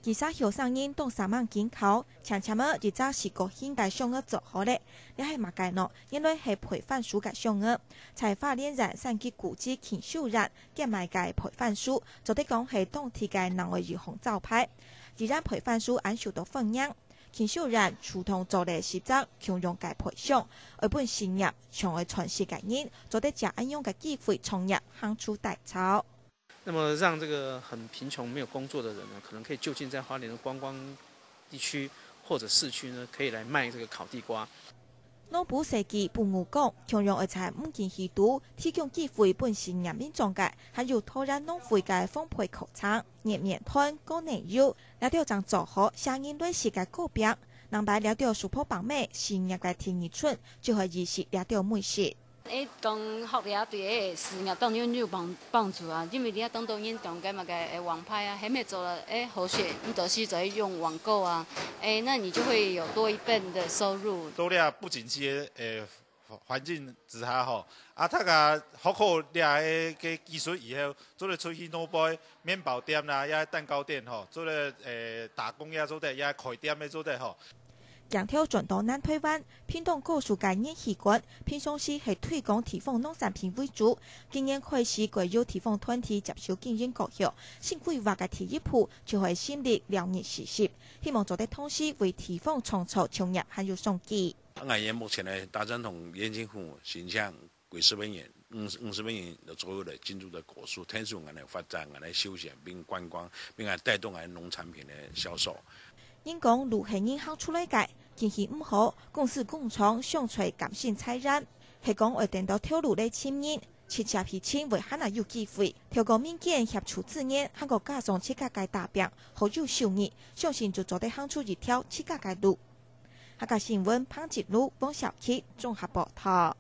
其他后生人动3万进口，强强们一早是国兴嘅上额做好咧，你系马介诺，因为系培训书嘅上额，采花莲人三级古迹禽秀人兼埋嘅培训书，做得讲系当地嘅南外如红招牌，而然培训书按受到分享。禽秀人如同做嚟实则强用嘅培训，而本新业从而传世嘅人，做得假安用嘅机会创业行出大潮。那么让这个很贫穷没有工作的人呢，可能可以就近在花莲的观光地区或者市区呢，可以来卖这个烤地瓜。农部设计不误讲，强用而在五件稀土，提供机会本市人民中介，还有土壤农会嘅丰沛口场、热面团、高内油，了到将做好相应类似嘅个别，能摆了到苏坡旁美事业嘅田野村，就可以是了到美食。讲学业对事业当然有帮助啊，因为你当导演中间嘛个网拍啊，还没做了好学，你都是在用网购啊，那你就会有多一份的收入。多了不景气的环境之下吼，啊，他个好好了个技术以后，做了出去诺杯面包店啦，也蛋糕店吼，做了打工也做得，也开店也做得吼。强调转到南台湾，屏东高速概念习惯，平常时系推广提供农产品为主。今年开始归由提供团体接受经营教育，新规划嘅第一步就系先立2年实习，希望做得同时为提供创造创业还有商机。按目前的大总统年轻户形象，50万元、50万元左右的进驻的果树，天数来发展、来休闲并观光，并来带动农产品的销售。因讲如系银行出来嘅，天气唔好，公司工厂想找感性采染，系讲会等到跳路咧签人，切车皮签为可能有机会，透过民间协助资源，韩国加上切价嘅大饼，好有收益，相信就做得行出一条切价嘅路。下个新闻潘吉路、汪小琪综合报道。